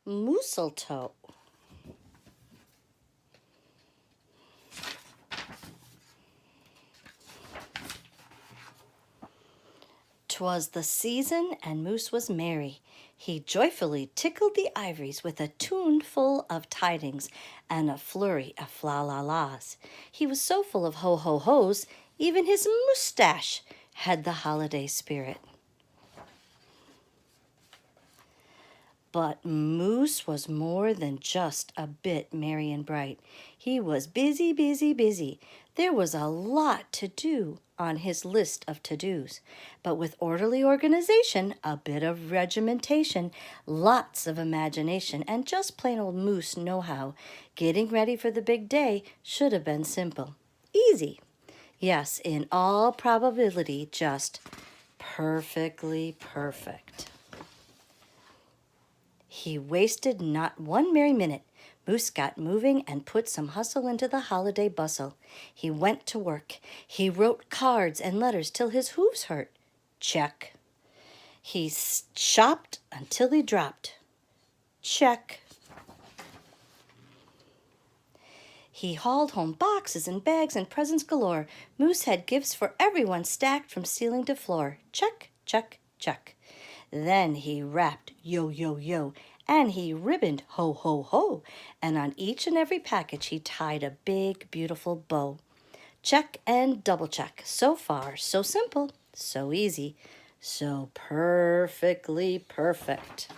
Moosel Toe. 'Twas the season, and Moose was merry. He joyfully tickled the ivories with a tune full of tidings and a flurry of fla-la-las. He was so full of ho-ho-hos, even his moustache had the holiday spirit. But Moose was more than just a bit merry and bright. He was busy, busy, busy. There was a lot to do on his list of to-dos. But with orderly organization, a bit of regimentation, lots of imagination, and just plain old Moose know-how, getting ready for the big day should have been simple. Easy. Yes, in all probability, just perfectly perfect. He wasted not one merry minute. Moose got moving and put some hustle into the holiday bustle. He went to work. He wrote cards and letters till his hooves hurt. Check. He shopped until he dropped. Check. He hauled home boxes and bags and presents galore. Moose had gifts for everyone stacked from ceiling to floor. Check, check, check. Then he wrapped yo, yo, yo, and he ribboned ho, ho, ho, and on each and every package he tied a big, beautiful bow. Check and double check. So far, so simple, so easy, so perfectly perfect.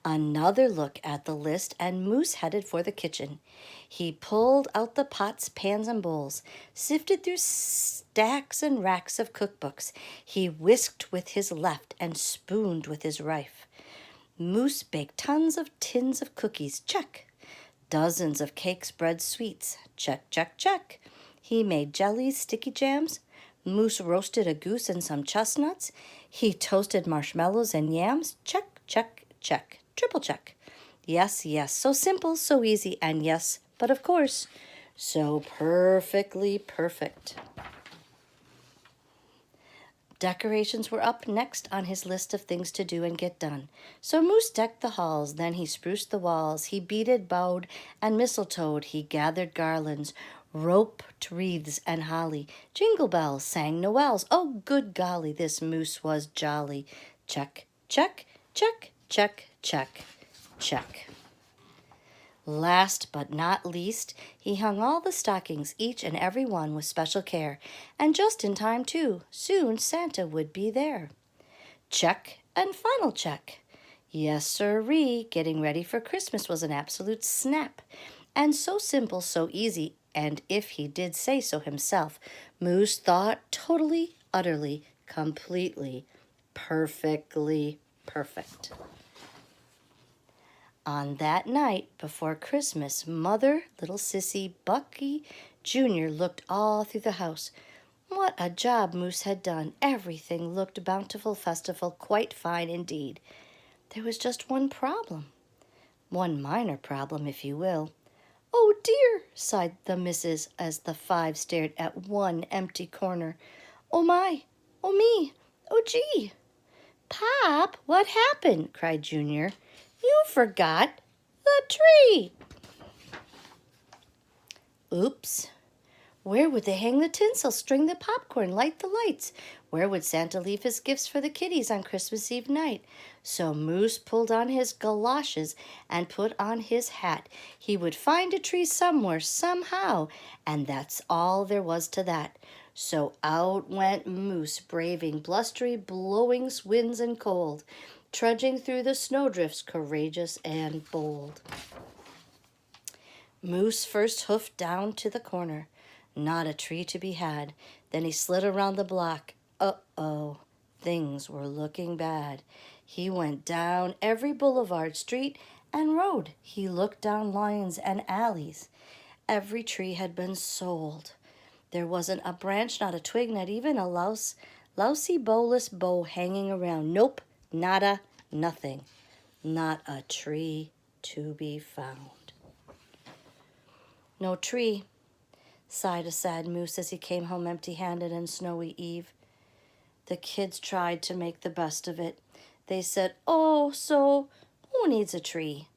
Another look at the list, and Moose headed for the kitchen. He pulled out the pots, pans, and bowls, sifted through stacks and racks of cookbooks. He whisked with his left and spooned with his right. Moose baked tons of tins of cookies. Check. Dozens of cakes, breads, sweets. Check, check, check. He made jellies, sticky jams. Moose roasted a goose and some chestnuts. He toasted marshmallows and yams. Check, check, check. Triple check. Yes, yes, so simple, so easy, and yes, but of course, so perfectly perfect. Decorations were up next on his list of things to do and get done. So Moose decked the halls, then he spruced the walls. He beaded, bowed, and mistletoed. He gathered garlands, roped wreaths and holly. Jingle bells sang Noels. Oh, good golly, this Moose was jolly. Check, check, check, check, check, check. Last but not least, he hung all the stockings, each and every one with special care, and just in time, too. Soon Santa would be there. Check and final check. Yes, sirree, getting ready for Christmas was an absolute snap, and so simple, so easy, and if he did say so himself, Moose thought totally, utterly, completely, perfectly perfect. On that night before Christmas, Mother, little sissy, Bucky Jr. looked all through the house. What a job Moose had done. Everything looked bountiful, festival, quite fine indeed. There was just one problem. One minor problem, if you will. Oh, dear, sighed the missus as the five stared at one empty corner. Oh, my, oh, me, oh, gee. Pop, what happened? Cried Junior. You forgot the tree. Oops. Where would they hang the tinsel, string the popcorn, light the lights? Where would Santa leave his gifts for the kiddies on Christmas Eve night? So Moose pulled on his galoshes and put on his hat. He would find a tree somewhere, somehow, and that's all there was to that. So out went Moose, braving blustery, blowing winds and cold, trudging through the snowdrifts, courageous and bold. Moose first hoofed down to the corner. Not a tree to be had. Then he slid around the block. Uh-oh, things were looking bad. He went down every boulevard, street, and road. He looked down lanes and alleys. Every tree had been sold. There wasn't a branch, not a twig, not even a lousy bowless bough hanging around. Nope, nada, nothing. Not a tree to be found. No tree, sighed a sad Moose as he came home empty-handed on snowy eve. The kids tried to make the best of it. They said, oh, so, Who needs a tree?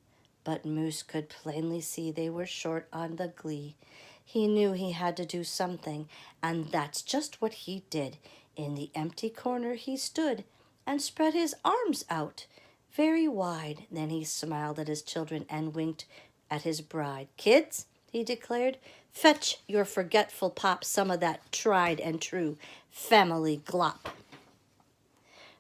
But Moose could plainly see they were short on the glee. He knew he had to do something, and that's just what he did. In the empty corner he stood and spread his arms out very wide. Then he smiled at his children and winked at his bride. Kids, he declared, fetch your forgetful pop some of that tried and true family glop.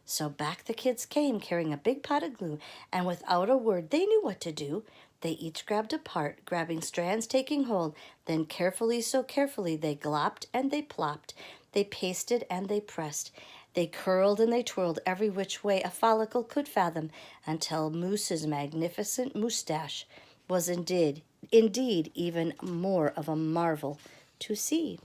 So back the kids came, carrying a big pot of glue, and without a word they knew what to do. They each grabbed a part, grabbing strands, taking hold. Then carefully, so carefully, they glopped and they plopped. They pasted and they pressed. They curled and they twirled every which way a follicle could fathom, until Moose's magnificent moustache was indeed even more of a marvel to see.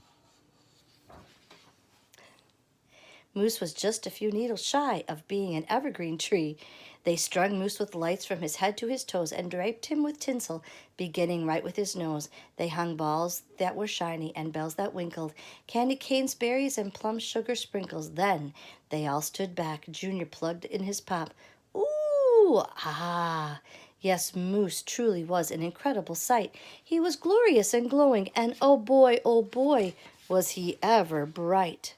Moose was just a few needles shy of being an evergreen tree. They strung Moose with lights from his head to his toes and draped him with tinsel, beginning right with his nose. They hung balls that were shiny and bells that winkled, candy canes, berries, and plum sugar sprinkles. Then they all stood back. Junior plugged in his pop. Ooh, ah! Yes, Moose truly was an incredible sight. He was glorious and glowing, and oh boy, was he ever bright.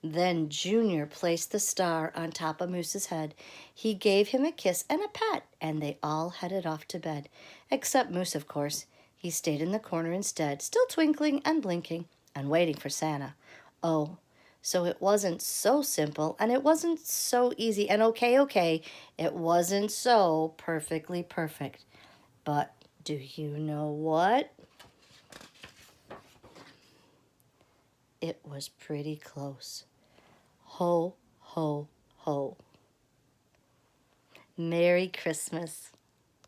Then Junior placed the star on top of Moose's head. He gave him a kiss and a pat, and they all headed off to bed. Except Moose, of course. He stayed in the corner instead, still twinkling and blinking and waiting for Santa. Oh, so it wasn't so simple, and it wasn't so easy, and okay, it wasn't so perfectly perfect. But do you know what? It was pretty close. Ho, ho, ho. Merry Christmas.